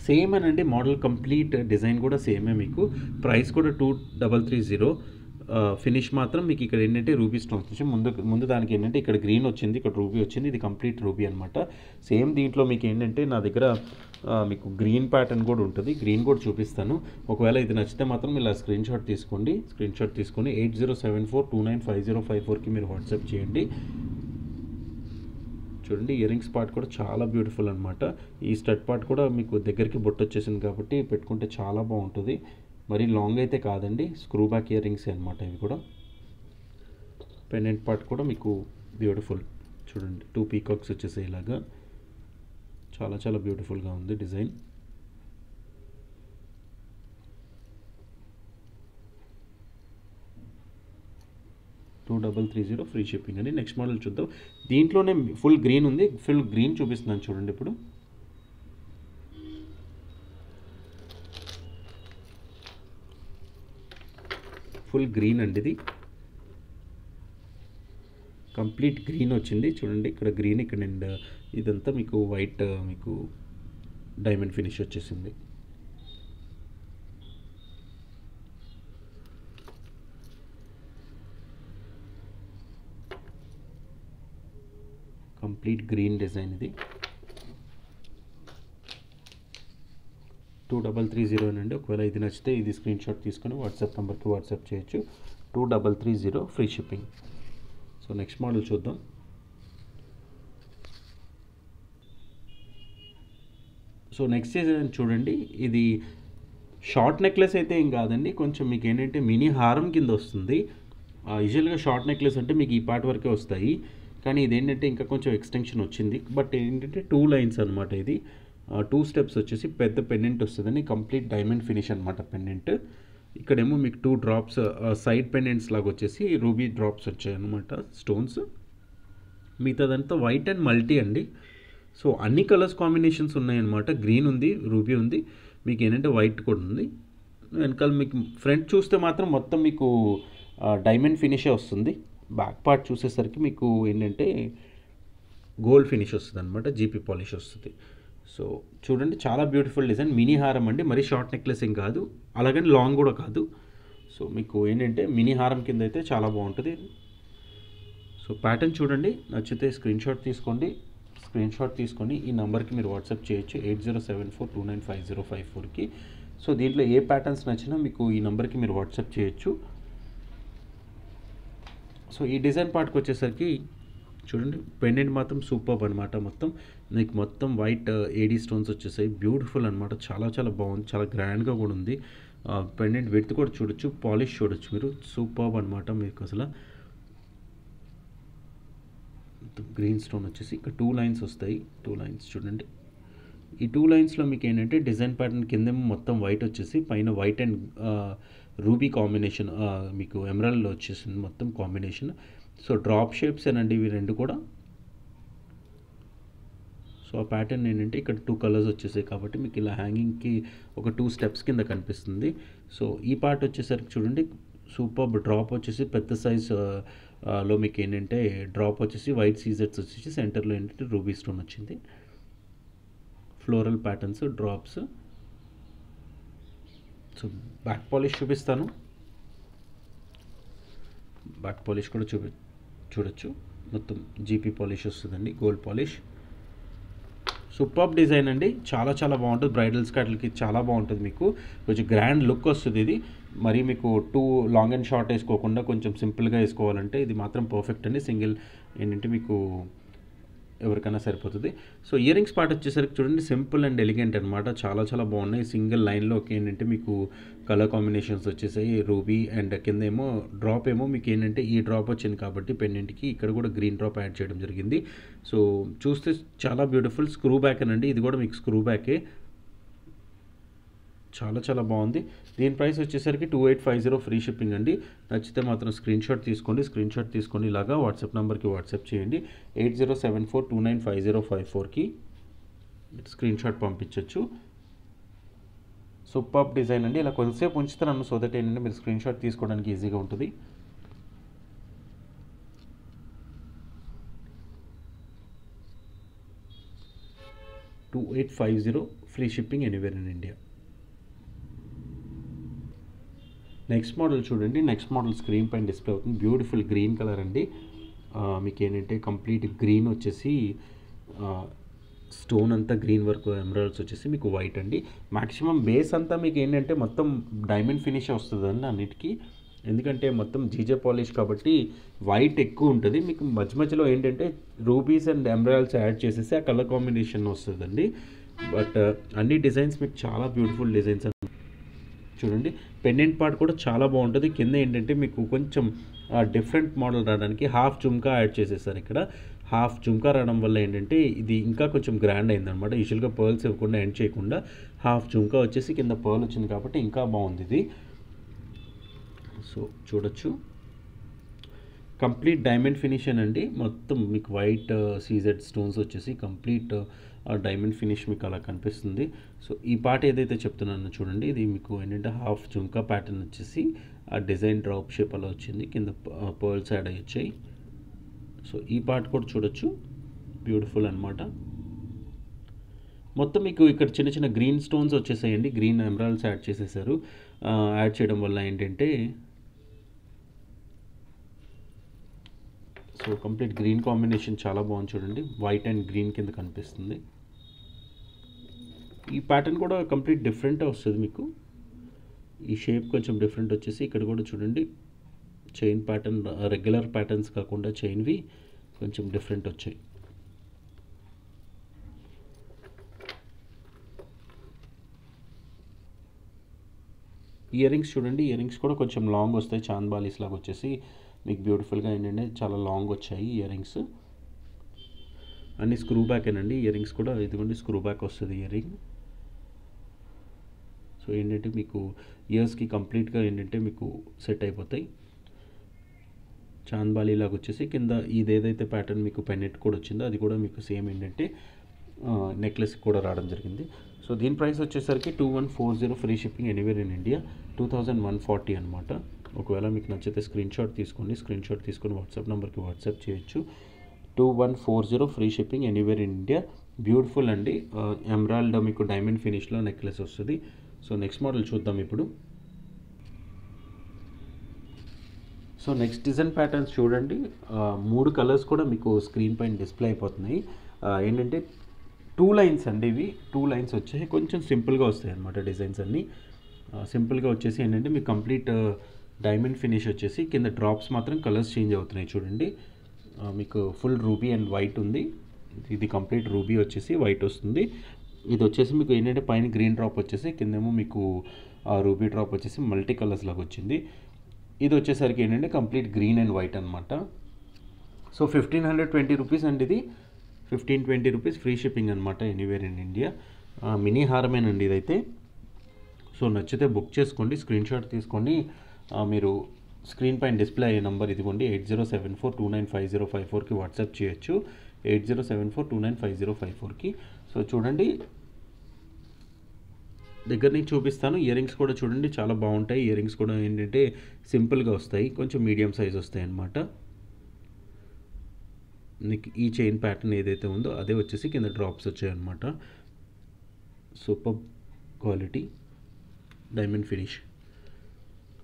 సేమ్ అనండి మోడల్, కంప్లీట్ డిజైన్ కూడా సేమే. మీకు ప్రైస్ కూడా 2330. ఫినిష్ మాత్రం మీకు ఇక్కడ ఏంటంటే రూబీ స్టోన్స్ వచ్చి ముందు దానికి ఏంటంటే ఇక్కడ గ్రీన్ వచ్చింది, ఇక్కడ రూబీ వచ్చింది. ఇది కంప్లీట్ రూబీ అనమాట. సేమ్ దీంట్లో మీకు ఏంటంటే నా దగ్గర మీకు గ్రీన్ ప్యాటర్న్ కూడా ఉంటుంది, గ్రీన్ కూడా చూపిస్తాను. ఒకవేళ ఇది నచ్చితే మాత్రం ఇలా స్క్రీన్ షాట్ తీసుకొని 8074295054కి మీరు వాట్సాప్ చేయండి. చూడండి ఇయర్ రింగ్స్ పార్ట్ కూడా చాలా బ్యూటిఫుల్ అనమాట. ఈ స్టడ్ పార్ట్ కూడా మీకు దగ్గరికి బొట్టు వచ్చేసింది కాబట్టి పెట్టుకుంటే చాలా బాగుంటుంది. మరి లాంగ్ అయితే కాదండి, స్క్రూ బ్యాక్ ఇయర్ రింగ్స్ అనమాట ఇవి కూడా. పెండెంట్ పార్ట్ కూడా మీకు బ్యూటిఫుల్ చూడండి, 2 పీకాక్స్ వచ్చేసాయి ఇలాగా, చాలా చాలా బ్యూటిఫుల్గా ఉంది డిజైన్. 2330 ఫ్రీ షిప్పింగ్ అండి. నెక్స్ట్ మోడల్ చూద్దాం. దీంట్లోనే ఫుల్ గ్రీన్ ఉంది, ఫుల్ గ్రీన్ చూపిస్తున్నాను చూడండి. ఇప్పుడు ఫుల్ గ్రీన్ అండి, ఇది కంప్లీట్ గ్రీన్ వచ్చింది చూడండి. ఇక్కడ గ్రీన్, ఇక్కడ అండ్ ఇదంతా మీకు వైట్, మీకు డైమండ్ ఫినిష్ వచ్చేసింది. కంప్లీట్ గ్రీన్ డిజైన్ ఇది. 2330 అండి. ఒకవేళ ఇది నచ్చితే ఇది స్క్రీన్ షాట్ తీసుకొని వాట్సాప్ నెంబర్కి వాట్సాప్ చేయొచ్చు. 2330 free shipping. So next model చూద్దాం. సో నెక్స్ట్ డిజైన్ చూడండి. ఇది షార్ట్ నెక్లెస్ అయితే ఏం కాదండి, కొంచెం మీకు ఏంటంటే మినీ హారం కింద వస్తుంది. యూజువల్గా షార్ట్ నెక్లెస్ అంటే మీకు ఈ పార్ట్ వరకే వస్తాయి, కానీ ఇదేంటంటే ఇంకా కొంచెం ఎక్స్టెన్షన్ వచ్చింది. బట్ ఏంటంటే 2 లైన్స్ అనమాట. ఇది 2 స్టెప్స్ వచ్చేసి పెద్ద పెండెంట్ వస్తుందని, కంప్లీట్ డైమండ్ ఫినిష్ అనమాట పెండెంట్. ఇక్కడేమో మీకు 2 డ్రాప్స్ సైడ్ పెండెంట్స్ లాగా వచ్చేసి రూబీ డ్రాప్స్ వచ్చాయి అనమాట, స్టోన్స్. మిగతాదంతా వైట్ అండ్ మల్టీ అండి. సో అన్ని కలర్స్ కాంబినేషన్స్ ఉన్నాయన్నమాట. గ్రీన్ ఉంది, రూబీ ఉంది, మీకు ఏంటంటే వైట్ కూడా ఉంది. వెనకాల మీకు ఫ్రంట్ చూస్తే మాత్రం మొత్తం మీకు డైమండ్ ఫినిషే వస్తుంది. బ్యాక్ పార్ట్ చూసేసరికి మీకు ఏంటంటే గోల్డ్ ఫినిష్ వస్తుంది అనమాట, జీపీ పాలిష్ వస్తుంది. సో చూడండి, చాలా బ్యూటిఫుల్ డిజైన్. మినీ హారం అండి, మరీ షార్ట్ నెక్లెస్ ఏం కాదు, అలాగని లాంగ్ కూడా కాదు. సో మీకు ఏంటంటే మినీ హారం కింద అయితే చాలా బాగుంటుంది. సో ప్యాటర్న్ చూడండి, నచ్చితే స్క్రీన్ షాట్ తీసుకోండి. స్క్రీన్ షాట్ తీసుకొని ఈ నెంబర్కి మీరు వాట్సాప్ చేయొచ్చు, 8074295054కి. సో దీంట్లో ఏ ప్యాటర్న్స్ నచ్చినా మీకు ఈ నెంబర్కి మీరు వాట్సాప్ చేయొచ్చు. సో ఈ డిజైన్ పార్ట్కి వచ్చేసరికి చూడండి, పెండెంట్ మాత్రం సూపర్ అనమాట. మొత్తం మీకు మొత్తం వైట్ ఏడీ స్టోన్స్ వచ్చేసాయి, బ్యూటిఫుల్ అనమాట. చాలా చాలా బాగుంది, చాలా గ్రాండ్గా కూడా ఉంది. పెండెంట్ విడ్త్ కూడా చూడొచ్చు, పాలిష్ చూడొచ్చు మీరు, సూపర్ అనమాట. మీకు అసలు గ్రీన్ స్టోన్ వచ్చేసి ఇక్కడ 2 లైన్స్ వస్తాయి. 2 లైన్స్ చూడండి. ఈ 2 లైన్స్లో మీకు ఏంటంటే డిజైన్ ప్యాటర్న్ కిందేమో మొత్తం వైట్ వచ్చేసి, పైన వైట్ అండ్ రూబీ కాంబినేషన్, మీకు ఎమరాల్డ్ వచ్చేసింది మొత్తం కాంబినేషన్. సో డ్రాప్ షేప్స్ అనండి ఇవి రెండు కూడా. సో ఆ ప్యాటర్న్ ఏంటంటే ఇక్కడ 2 కలర్స్ వచ్చేసాయి కాబట్టి మీకు ఇలా హ్యాంగింగ్కి ఒక 2 స్టెప్స్ కింద కనిపిస్తుంది. సో ఈ పార్ట్ వచ్చేసరికి చూడండి, సూపర్ డ్రాప్ వచ్చేసి పెద్ద సైజ్ లో మీకు ఏంటంటే డ్రాప్ వచ్చేసి వైట్ సీజర్స్ వచ్చేసి సెంటర్లో ఏంటంటే రూబీ స్టోన్ వచ్చింది. Floral patterns, drops. So back polish చూపిస్తాను. బ్యాక్ పాలిష్ కూడా చూడొచ్చు, మొత్తం జీపీ పాలిష్ వస్తుందండి, గోల్డ్ పాలిష్. సూపర్ డిజైన్ అండి, చాలా చాలా బాగుంటుంది. బ్రైడల్స్ కాట్లకి చాలా బాగుంటుంది, మీకు కొంచెం గ్రాండ్ లుక్ వస్తుంది ఇది. మరి మీకు 2 లాంగ్ అండ్ షార్ట్ వేసుకోకుండా కొంచెం సింపుల్గా వేసుకోవాలంటే ఇది మాత్రం పర్ఫెక్ట్ అండి. సింగిల్ ఏంటంటే మీకు ఎవరికైనా సరిపోతుంది. సో ఇయర్ రింగ్స్ పార్ట్ వచ్చేసరికి చూడండి, సింపుల్ అండ్ ఎలిగెంట్ అనమాట. చాలా చాలా బాగున్నాయి. సింగిల్ లైన్లో ఏంటంటే మీకు కలర్ కాంబినేషన్స్ వచ్చేసాయి, రూబీ అండ్ కింద ఏమో డ్రాప్ ఏమో మీకు ఏంటంటే ఈ డ్రాప్ వచ్చింది కాబట్టి పెండెంట్కి ఇక్కడ కూడా గ్రీన్ డ్రాప్ యాడ్ చేయడం జరిగింది. సో చూస్తే చాలా బ్యూటిఫుల్. స్క్రూ బ్యాక్ అనండి, ఇది కూడా మీకు స్క్రూ బ్యాకే. చాలా చాలా బాగుంది. దీని ప్రైస్ వచ్చేసరికి 2850 ఫ్రీ షిప్పింగ్ అండి. నచ్చితే మాత్రం స్క్రీన్ షాట్ తీసుకోండి. స్క్రీన్ షాట్ తీసుకొని ఇలాగా వాట్సాప్ నెంబర్కి వాట్సాప్ చేయండి, 8074295054కి స్క్రీన్ షాట్ పంపించవచ్చు. సూపర్ డిజైన్ అండి. ఇలా కొంతసేపు ఉంచుతాను సో దట్ ఏంటంటే మీరు స్క్రీన్ షాట్ తీసుకోవడానికి ఈజీగా ఉంటుంది. $2850 free shipping anywhere in India. Next model చూడండి. నెక్స్ట్ మోడల్ స్క్రీన్ పైన డిస్ప్లే అవుతుంది. బ్యూటిఫుల్ గ్రీన్ కలర్ అండి. మీకు ఏంటంటే కంప్లీట్ గ్రీన్ వచ్చేసి స్టోన్ అంతా గ్రీన్ వర్క్, ఎమరాల్డ్స్ వచ్చేసి మీకు వైట్ అండి. మ్యాక్సిమం బేస్ అంతా మీకు ఏంటంటే మొత్తం డైమండ్ ఫినిష్ వస్తుందండి అన్నిటికీ. ఎందుకంటే మొత్తం జీజే పాలిష్ కాబట్టి వైట్ ఎక్కువ ఉంటుంది. మీకు మధ్య మధ్యలో ఏంటంటే రూబీస్ అండ్ ఎమరాల్డ్స్ యాడ్ చేసేసి ఆ కలర్ కాంబినేషన్ వస్తుందండి. బట్ అన్ని డిజైన్స్ మీకు చాలా బ్యూటిఫుల్ డిజైన్స్ చూడండి. పెండెంట్ పార్ట్ కూడా చాలా బాగుంటుంది. కింద ఏంటంటే మీకు కొంచెం డిఫరెంట్ మోడల్ రావడానికి హాఫ్ జుమ్కా యాడ్ చేసేసారు. ఇక్కడ హాఫ్ జుమ్కా రావడం వల్ల ఏంటంటే ఇది ఇంకా కొంచెం గ్రాండ్ అయిందనమాట. యూజువల్గా పర్ల్స్ ఇవ్వకుండా ఎండ్ చేయకుండా హాఫ్ జుమ్కా వచ్చేసి కింద పర్ల్ వచ్చింది కాబట్టి ఇంకా బాగుంది ఇది. సో చూడొచ్చు. కంప్లీట్ డైమండ్ ఫినిష్ అండి. మొత్తం మీకు వైట్ సీజెడ్ స్టోన్స్ వచ్చేసి కంప్లీట్ డైమండ్ ఫినిష్ మీకు అలా కనిపిస్తుంది. సో ఈ పార్ట్ ఏదైతే చెప్తున్నానో చూడండి, ఇది మీకు ఏంటంటే హాఫ్ జుంకా ప్యాటర్న్ వచ్చేసి ఆ డిజైన్ డ్రాప్ షేప్ అలా వచ్చింది, కింద పర్ల్స్ యాడ్ అయ్యి వచ్చాయి. సో ఈ పార్ట్ కూడా చూడొచ్చు, బ్యూటిఫుల్ అనమాట. మొత్తం మీకు ఇక్కడ చిన్న చిన్న గ్రీన్ స్టోన్స్ వచ్చేసాయండి, గ్రీన్ ఎమరాల్డ్స్ యాడ్ చేసేసారు. యాడ్ చేయడం వల్ల ఏంటంటే సో కంప్లీట్ గ్రీన్ కాంబినేషన్ చాలా బాగుంది చూడండి, వైట్ అండ్ గ్రీన్ కింద కనిపిస్తుంది. ఈ ప్యాటర్న్ కూడా కంప్లీట్ డిఫరెంట్ వస్తుంది మీకు. ఈ షేప్ కొంచెం డిఫరెంట్ వచ్చేసి ఇక్కడ కూడా చూడండి, చైన్ ప్యాటర్న్ రెగ్యులర్ ప్యాటర్న్స్ కాకుండా చైన్వి కొంచెం డిఫరెంట్ వచ్చాయి. ఇయర్ రింగ్స్ చూడండి, ఇయర్ రింగ్స్ కూడా కొంచెం లాంగ్ వస్తాయి, చాంద్ బాలీస్ లాగా వచ్చేసి మీకు బ్యూటిఫుల్గా ఏంటంటే చాలా లాంగ్ వచ్చాయి ఇయర్ రింగ్స్. అన్ని స్క్రూ బ్యాక్ ఏనండి ఇయర్ రింగ్స్ కూడా, ఇదిగోండి స్క్రూ బ్యాక్ వస్తుంది ఇయర్ రింగ్. సో ఏంటంటే మీకు ఇయర్స్కి కంప్లీట్గా ఏంటంటే మీకు సెట్ అయిపోతాయి. చాంద్ బాలీ లాగా వచ్చేసి కింద ఇది ఏదైతే ప్యాటర్న్ మీకు పెన్నెట్ కూడా వచ్చిందో అది కూడా మీకు సేమ్ ఏంటంటే నెక్లెస్ కూడా రావడం జరిగింది. సో దీని ప్రైస్ వచ్చేసరికి 2140 free shipping anywhere in India, 2140 అనమాట. ఒకవేళ మీకు నచ్చితే స్క్రీన్ షాట్ తీసుకోండి, స్క్రీన్ షాట్ తీసుకొని వాట్సాప్ నెంబర్కి వాట్సాప్ చేయొచ్చు. 2140 free shipping anywhere in India. Beautiful అండి, ఎమరాల్డ్ మీకు డైమండ్ ఫినిష్లో నెక్లెస్ వస్తుంది. సో నెక్స్ట్ మోడల్ చూద్దాం ఇప్పుడు. సో నెక్స్ట్ డిజైన్ ప్యాటర్న్స్ చూడండి, 3 కలర్స్ కూడా మీకు స్క్రీన్ పైన డిస్ప్లే అయిపోతున్నాయి. ఏంటంటే 2 లైన్స్ అండి, ఇవి 2 లైన్స్ వచ్చాయి, కొంచెం సింపుల్గా వస్తాయి అన్నమాట డిజైన్స్ అన్నీ. సింపుల్గా వచ్చేసి ఏంటంటే మీకు కంప్లీట్ డైమండ్ ఫినిష్ వచ్చేసి కింద డ్రాప్స్ మాత్రం కలర్స్ చేంజ్ అవుతున్నాయి చూడండి. మీకు ఫుల్ రూబీ అండ్ వైట్ ఉంది, ఇది కంప్లీట్ రూబీ వచ్చేసి వైట్ వస్తుంది. ఇది వచ్చేసి మీకు ఏంటంటే పైన గ్రీన్ డ్రాప్ వచ్చేసి కిందేమో మీకు రూబీ డ్రాప్ వచ్చేసి మల్టీ కలర్స్ లాగా వచ్చింది. ఇది వచ్చేసరికి ఏంటంటే కంప్లీట్ గ్రీన్ అండ్ వైట్ అనమాట. సో 1520 రూపీస్ అండి, ఇది 1520 రూపీస్ ఫ్రీ షిప్పింగ్ అనమాట ఎనీవేర్ ఇన్ ఇండియా. మినీ హారమేనండి ఇదైతే. సో నచ్చితే బుక్ చేసుకోండి, స్క్రీన్ షాట్ తీసుకోండి. మీరు స్క్రీన్ పైన డిస్ప్లే అయ్యే నెంబర్ ఇదిగోండి, 8074295054కి వాట్సాప్ చేయొచ్చు, 8074295054కి. సో చూడండి దగ్గర నుంచి చూపిస్తాను. ఇయర్ రింగ్స్ కూడా చూడండి చాలా బాగుంటాయి. ఇయర్ రింగ్స్ కూడా ఏంటంటే సింపుల్గా వస్తాయి, కొంచెం మీడియం సైజ్ వస్తాయి అన్నమాట. మీకు ఈ చైన్ ప్యాటర్న్ ఏదైతే ఉందో అదే వచ్చేసి కింద డ్రాప్స్ వచ్చాయన్నమాట. Super quality diamond finish.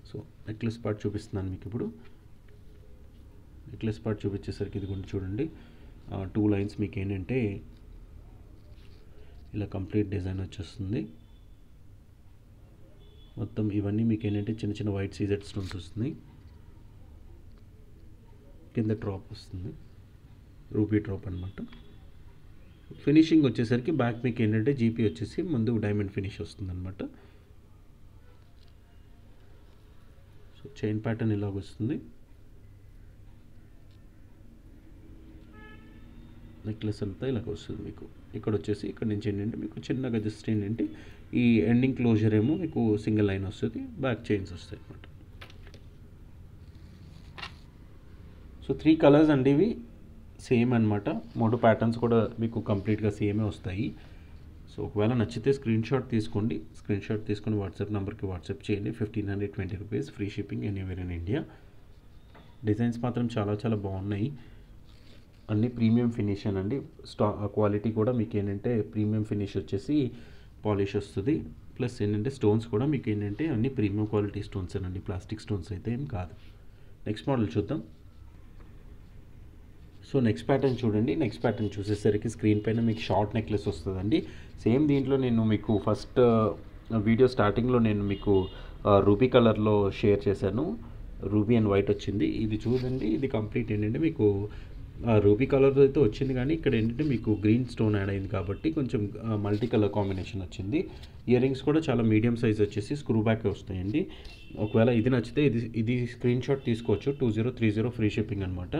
So necklace part చూపిస్తున్నాను మీకు ఇప్పుడు. నెక్లెస్ పార్ట్ చూపించేసరికి ఇది కూడా చూడండి, 2 లైన్స్ మీకు ఏంటంటే ఇలా కంప్లీట్ డిజైన్ వచ్చేస్తుంది. మొత్తం ఇవన్నీ మీకు ఏంటంటే చిన్న చిన్న వైట్ సీజెడ్ స్టోన్స్ వస్తుంది, కింద డ్రాప్ వస్తుంది, రూపీ డ్రాప్ అనమాట. ఫినిషింగ్ వచ్చేసరికి బ్యాక్ మీకు ఏంటంటే జీపీ వచ్చేసి ముందు డైమండ్ ఫినిష్ వస్తుంది అనమాట. సో చైన్ ప్యాటర్న్ ఇలాగ వస్తుంది. నెక్లెస్ అంతా ఇలాగ వస్తుంది మీకు. ఇక్కడ వచ్చేసి ఇక్కడ నుంచి ఏంటంటే మీకు చిన్నగా జస్ట్ ఏంటంటే ఈ ఎండింగ్ క్లోజర్ ఏమో మీకు సింగిల్ లైన్ వస్తుంది, బ్యాక్ చైన్స్ వస్తాయి అనమాట. సో 3 కలర్స్ అండి ఇవి, సేమ్ అనమాట. 3 ప్యాటర్న్స్ కూడా మీకు కంప్లీట్గా సేమే వస్తాయి. సో ఒకవేళ నచ్చితే స్క్రీన్ షాట్ తీసుకోండి, స్క్రీన్ షాట్ తీసుకొని వాట్సాప్ నెంబర్కి వాట్సాప్ చేయండి. 1520 rupees free shipping anywhere in India. Designs మాత్రం చాలా చాలా బాగున్నాయి, అన్ని ప్రీమియం ఫినిష్ అండి. క్వాలిటీ కూడా మీకు ఏంటంటే ప్రీమియం ఫినిష్ వచ్చేసి పాలిష్ వస్తుంది, ప్లస్ ఏంటంటే స్టోన్స్ కూడా మీకు ఏంటంటే అన్ని ప్రీమియం క్వాలిటీ స్టోన్స్ అండి, ప్లాస్టిక్ స్టోన్స్ అయితే ఏం కాదు. నెక్స్ట్ మోడల్ చూద్దాం. సో నెక్స్ట్ ప్యాటర్న్ చూడండి, నెక్స్ట్ ప్యాటర్న్ చూసేసరికి స్క్రీన్ పైన మీకు షార్ట్ నెక్లెస్ వస్తుందండి. సేమ్ దీంట్లో నేను మీకు ఫస్ట్ వీడియో స్టార్టింగ్లో నేను మీకు రూబీ కలర్లో షేర్ చేశాను, రూబీ అండ్ వైట్ వచ్చింది. ఇది చూడండి, ఇది కంప్లీట్ ఏంటంటే మీకు రూబీ కలర్ అయితే వచ్చింది, కానీ ఇక్కడ ఏంటంటే మీకు గ్రీన్ స్టోన్ యాడ్ అయింది కాబట్టి కొంచెం మల్టీ కలర్ కాంబినేషన్ వచ్చింది. ఇయర్ రింగ్స్ కూడా చాలా మీడియం సైజ్ వచ్చేసి స్క్రూ బ్యాక్ వస్తాయండి. ఒకవేళ ఇది నచ్చితే ఇది స్క్రీన్ షాట్ తీసుకోవచ్చు, 2030 ఫ్రీ షిప్పింగ్ అనమాట.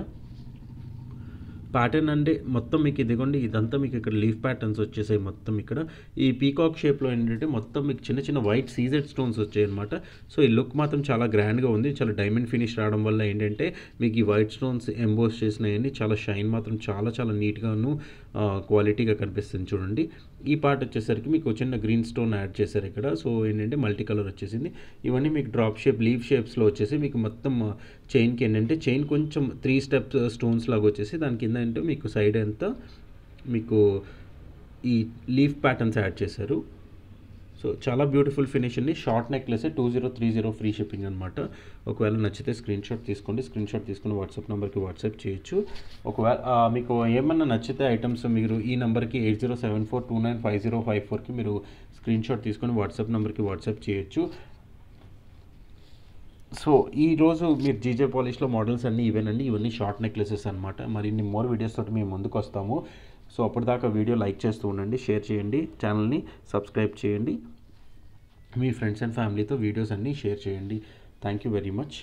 ప్యాటర్న్ అంటే మొత్తం మీకు ఇదిగోండి ఇదంతా మీకు ఇక్కడ లీఫ్ ప్యాటర్న్స్ వచ్చేసాయి మొత్తం ఇక్కడ. ఈ పీకాక్ షేప్లో ఏంటంటే మొత్తం మీకు చిన్న చిన్న వైట్ సీజెడ్ స్టోన్స్ వచ్చాయి అనమాట. సో ఈ లుక్ మాత్రం చాలా గ్రాండ్గా ఉంది. చాలా డైమండ్ ఫినిష్ రావడం వల్ల ఏంటంటే మీకు ఈ వైట్ స్టోన్స్ ఎంబోస్ చేసినవన్నీ చాలా షైన్ మాత్రం చాలా చాలా నీట్గాను క్వాలిటీగా కనిపిస్తుంది చూడండి. ఈ పార్ట్ వచ్చేసరికి మీకు చిన్న గ్రీన్ స్టోన్ యాడ్ చేశారు ఇక్కడ. సో ఏంటంటే మల్టీ కలర్ వచ్చేసింది. ఇవన్నీ మీకు డ్రాప్ షేప్ లీఫ్ షేప్స్లో వచ్చేసి మీకు మొత్తం చైన్కి ఏంటంటే చైన్ కొంచెం 3 స్టెప్స్ స్టోన్స్ లాగా వచ్చేసి దాని కింద ఏంటంటే మీకు సైడ్ అంతా మీకు ఈ లీఫ్ ప్యాటర్న్స్ యాడ్ చేశారు. సో చాలా బ్యూటిఫుల్ ఫినిష్ అండి. షార్ట్ నెక్లెస్ 2030 ఫ్రీ షిప్పింగ్ అనమాట. ఒకవేళ నచ్చితే స్క్రీన్ షాట్ తీసుకోండి. స్క్రీన్ షాట్ తీసుకుని వాట్సాప్ నెంబర్కి వాట్సాప్ చేయొచ్చు. ఒకవేళ మీకు ఏమన్నా నచ్చితే ఐటమ్స్ మీరు ఈ నెంబర్కి 8074295054కి మీరు స్క్రీన్ షాట్ తీసుకొని వాట్సాప్ నెంబర్కి వాట్సాప్ చేయొచ్చు. సో ఈరోజు మీరు జీజే పాలిష్లో మోడల్స్ అన్నీ ఇవేనండి. ఇవన్నీ షార్ట్ నెక్లెసెస్ అనమాట. మరిన్ని మోర్ వీడియోస్ తోటి మేము ముందుకు వస్తాము. సో అప్పటిదాకా వీడియో లైక్ చేస్తూ ఉండండి, షేర్ చేయండి, ఛానల్ని సబ్స్క్రైబ్ చేయండి, మీ ఫ్రెండ్స్ అండ్ ఫ్యామిలీతో వీడియోస్ అన్నీ షేర్ చేయండి. Thank you very much.